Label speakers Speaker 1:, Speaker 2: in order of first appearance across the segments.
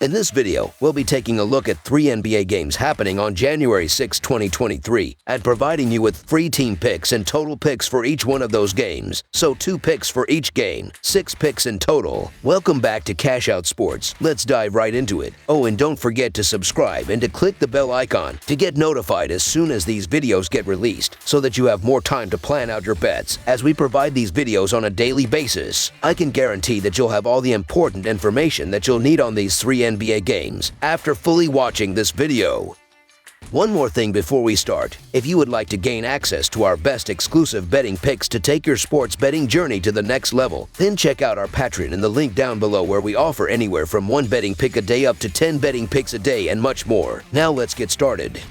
Speaker 1: In this video, we'll be taking a look at 3 NBA games happening on January 6, 2023, and providing you with free team picks and total picks for each one of those games. So 2 picks for each game, 6 picks in total. Welcome back to Cash Out Sports. Let's dive right into it. Oh, and don't forget to subscribe and to click the bell icon to get notified as soon as these videos get released, so that you have more time to plan out your bets. As we provide these videos on a daily basis, I can guarantee that you'll have all the important information that you'll need on these 3 NBA games after fully watching this video. One more thing before we start. If you would like to gain access to our best exclusive betting picks to take your sports betting journey to the next level, then check out our Patreon in the link down below, where we offer anywhere from 1 betting pick a day up to 10 betting picks a day and much more. Now let's get started.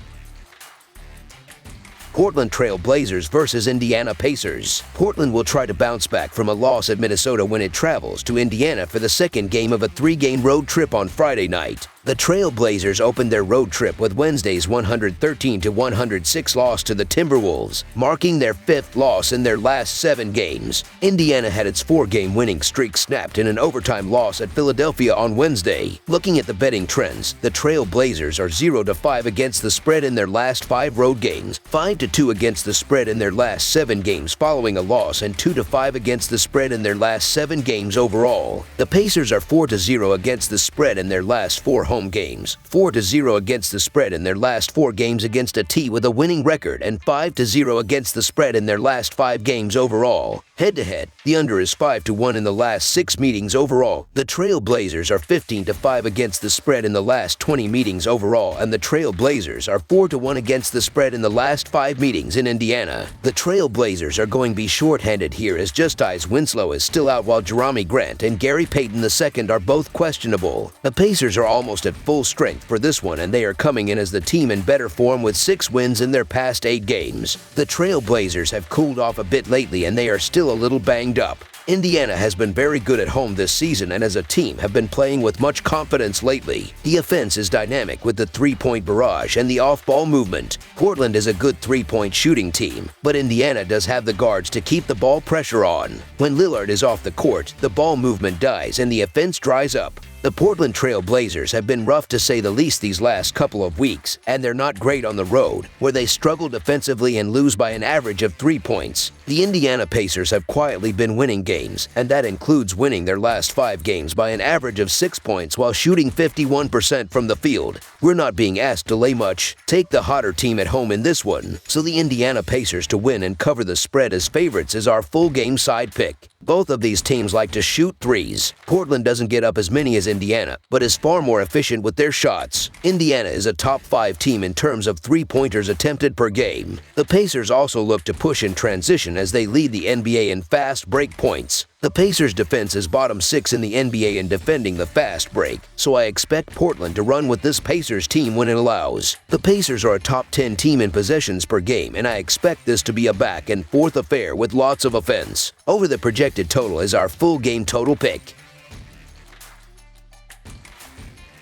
Speaker 1: Portland Trail Blazers versus Indiana Pacers. Portland will try to bounce back from a loss at Minnesota when it travels to Indiana for the second game of a 3-game road trip on Friday night. The Trail Blazers opened their road trip with Wednesday's 113-106 loss to the Timberwolves, marking their 5th loss in their last 7 games. Indiana had its 4-game winning streak snapped in an overtime loss at Philadelphia on Wednesday. Looking at the betting trends, the Trail Blazers are 0-5 against the spread in their last 5 road games, 5-2 against the spread in their last 7 games following a loss, and 2-5 against the spread in their last 7 games overall. The Pacers are 4-0 against the spread in their last 4 home games, 4-0 against the spread in their last 4 games against a team with a winning record, and 5-0 against the spread in their last 5 games overall. Head-to-head, the under is 5-1 in the last 6 meetings overall. The Trail Blazers are 15-5 against the spread in the last 20 meetings overall, and the Trail Blazers are 4-1 against the spread in the last 5 meetings in Indiana. The Trail Blazers are going to be short-handed here, as Justice Winslow is still out, while Jerami Grant and Gary Payton II are both questionable. The Pacers are almost at full strength for this one, and they are coming in as the team in better form with 6 wins in their past 8 games. The Trail Blazers have cooled off a bit lately, and they are still a little banged up. Indiana has been very good at home this season, and as a team have been playing with much confidence lately. The offense is dynamic with the 3-point barrage and the off-ball movement. Portland is a good 3-point shooting team, but Indiana does have the guards to keep the ball pressure on. When Lillard is off the court, the ball movement dies and the offense dries up. The Portland Trail Blazers have been rough to say the least these last couple of weeks, and they're not great on the road, where they struggle defensively and lose by an average of 3 points. The Indiana Pacers have quietly been winning games, and that includes winning their last 5 games by an average of 6 points while shooting 51% from the field. We're not being asked to lay much. Take the hotter team at home in this one, so the Indiana Pacers to win and cover the spread as favorites is our full game side pick. Both of these teams like to shoot threes. Portland doesn't get up as many as Indiana, but is far more efficient with their shots. Indiana is a top 5 team in terms of 3-pointers attempted per game. The Pacers also look to push in transition, as they lead the NBA in fast break points. The Pacers' defense is bottom 6 in the NBA in defending the fast break, so I expect Portland to run with this Pacers team when it allows. The Pacers are a top 10 team in possessions per game, and I expect this to be a back and forth affair with lots of offense. Over the projected total is our full game total pick.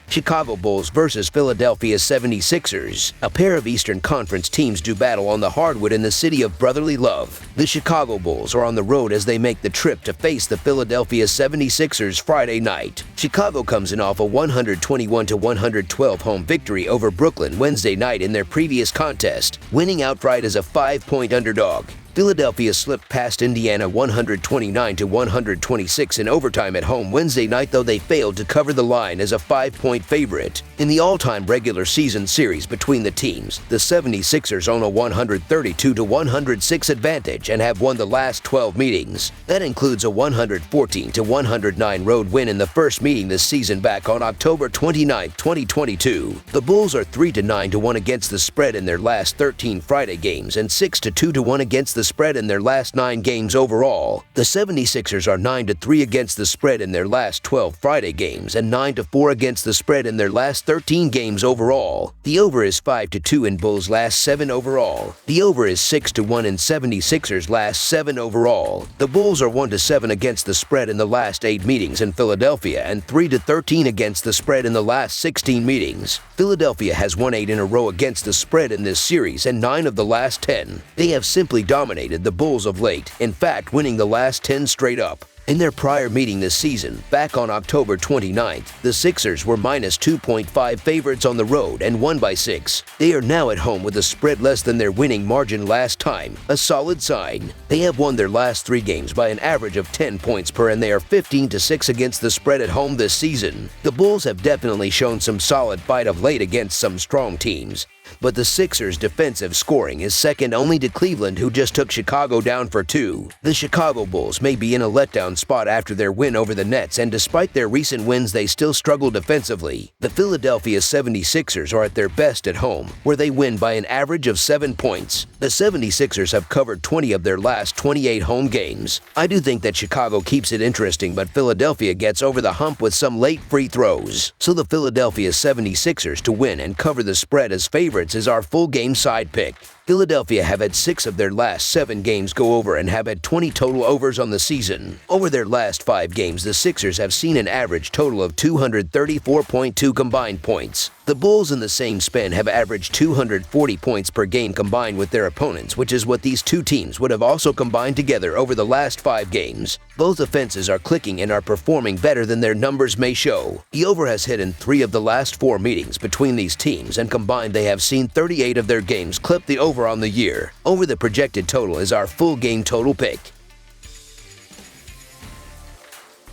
Speaker 1: Chicago Bulls versus Philadelphia 76ers. A pair of Eastern Conference teams do battle on the hardwood in the city of brotherly love. The Chicago Bulls are on the road as they make the trip to face the Philadelphia 76ers Friday night. Chicago comes in off a 121-112 home victory over Brooklyn Wednesday night in their previous contest, winning outright as a 5-point underdog. Philadelphia slipped past Indiana 129-126 in overtime at home Wednesday night, though they failed to cover the line as a 5-point favorite. In the all-time regular season series between the teams, the 76ers own a 132-106 advantage and have won the last 12 meetings. That includes a 114-109 road win in the first meeting this season back on October 29, 2022. The Bulls are 3-9-1 against the spread in their last 13 Friday games and 6-2-1 against the spread in their last 9 games overall. The 76ers are 9-3 against the spread in their last 12 Friday games and 9-4 against the spread in their last 13 games overall. The over is 5-2 in Bulls' last 7 overall. The over is 6-1 in 76ers' last 7 overall. The Bulls are 1-7 against the spread in the last 8 meetings in Philadelphia and 3-13 against the spread in the last 16 meetings. Philadelphia has won 8 in a row against the spread in this series and 9 of the last 10. They have simply dominated the Bulls of late, in fact winning the last 10 straight up. In their prior meeting this season, back on October 29th, the Sixers were minus 2.5 favorites on the road and won by 6. They are now at home with a spread less than their winning margin last time, a solid sign. They have won their last 3 games by an average of 10 points per, and they are 15-6 against the spread at home this season. The Bulls have definitely shown some solid fight of late against some strong teams, but the Sixers' defensive scoring is second only to Cleveland, who just took Chicago down for 2. The Chicago Bulls may be in a letdown spot after their win over the Nets, and despite their recent wins, they still struggle defensively. The Philadelphia 76ers are at their best at home, where they win by an average of 7 points. The 76ers have covered 20 of their last 28 home games. I do think that Chicago keeps it interesting, but Philadelphia gets over the hump with some late free throws. So the Philadelphia 76ers to win and cover the spread as favorites is our full game side pick. Philadelphia have had 6 of their last 7 games go over and have had 20 total overs on the season. Over their last 5 games, the Sixers have seen an average total of 234.2 combined points. The Bulls in the same span have averaged 240 points per game combined with their opponents, which is what these two teams would have also combined together over the last 5 games. Both offenses are clicking and are performing better than their numbers may show. The over has hit in 3 of the last 4 meetings between these teams, and combined they have seen 38 of their games clip the over on the year. Over the projected total is our full game total pick.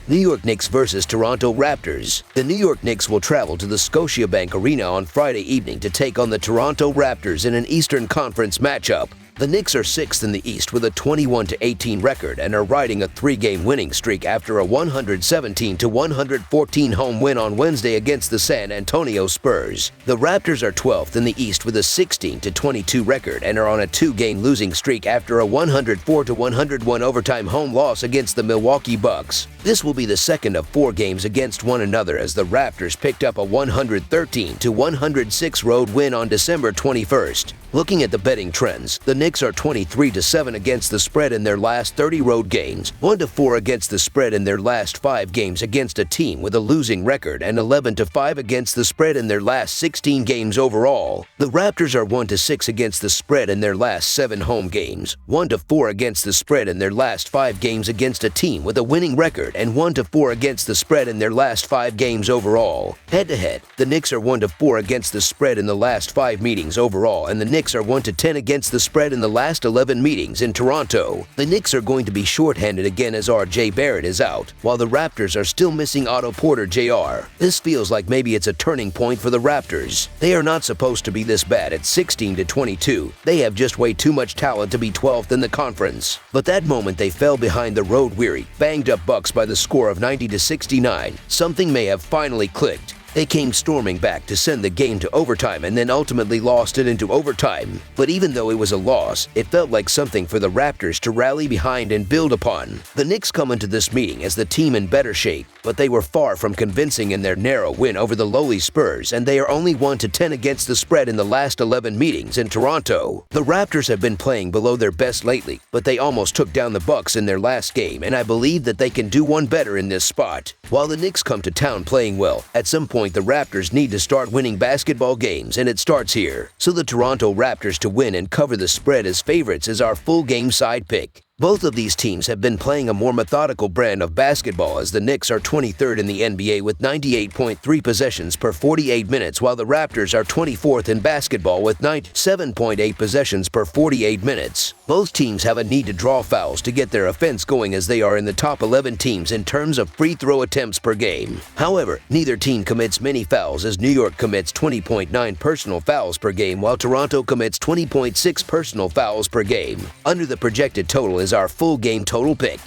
Speaker 1: New York Knicks versus Toronto Raptors. The New York Knicks will travel to the Scotiabank Arena on Friday evening to take on the Toronto Raptors in an Eastern Conference matchup. The Knicks are 6th in the East with a 21-18 record and are riding a 3-game winning streak after a 117-114 home win on Wednesday against the San Antonio Spurs. The Raptors are 12th in the East with a 16-22 record and are on a 2-game losing streak after a 104-101 overtime home loss against the Milwaukee Bucks. This will be the second of 4 games against one another, as the Raptors picked up a 113-106 road win on December 21st. Looking at the betting trends, the Knicks are 23-7 against the spread in their last 30 road games, 1-4 against the spread in their last 5 games against a team with a losing record, and 11-5 against the spread in their last 16 games overall. The Raptors are 1-6 against the spread in their last 7 home games, 1-4 against the spread in their last 5 games against a team with a winning record, and 1-4 against the spread in their last 5 games overall. Head-to-head, the Knicks are 1-4 against the spread in the last 5 meetings overall, and the Knicks are 1-10 against the spread in the last 11 meetings in Toronto. The Knicks are going to be shorthanded again as R.J. Barrett is out, while the Raptors are still missing Otto Porter Jr. This feels like maybe it's a turning point for the Raptors. They are not supposed to be this bad at 16-22. They have just way too much talent to be 12th in the conference. But that moment they fell behind the road-weary, banged-up Bucks by the score of 90-69. Something may have finally clicked. They came storming back to send the game to overtime and then ultimately lost it into overtime. But even though it was a loss, it felt like something for the Raptors to rally behind and build upon. The Knicks come into this meeting as the team in better shape, but they were far from convincing in their narrow win over the lowly Spurs, and they are only 1-10 against the spread in the last 11 meetings in Toronto. The Raptors have been playing below their best lately, but they almost took down the Bucks in their last game, and I believe that they can do one better in this spot. While the Knicks come to town playing well, at some point the Raptors need to start winning basketball games, and it starts here. So the Toronto Raptors to win and cover the spread as favorites is our full game side pick. Both of these teams have been playing a more methodical brand of basketball, as the Knicks are 23rd in the NBA with 98.3 possessions per 48 minutes, while the Raptors are 24th in basketball with 97.8 possessions per 48 minutes. Both teams have a need to draw fouls to get their offense going, as they are in the top 11 teams in terms of free throw attempts per game. However, neither team commits many fouls, as New York commits 20.9 personal fouls per game, while Toronto commits 20.6 personal fouls per game. Under the projected total is our full game total pick.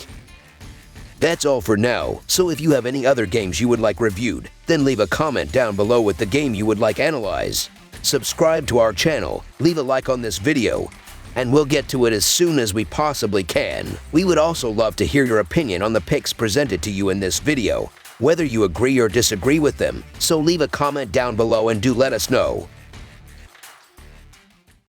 Speaker 1: That's all for now, so if you have any other games you would like reviewed, then leave a comment down below with the game you would like analyzed. Subscribe to our channel, leave a like on this video, and we'll get to it as soon as we possibly can. We would also love to hear your opinion on the picks presented to you in this video, whether you agree or disagree with them, so leave a comment down below and do let us know.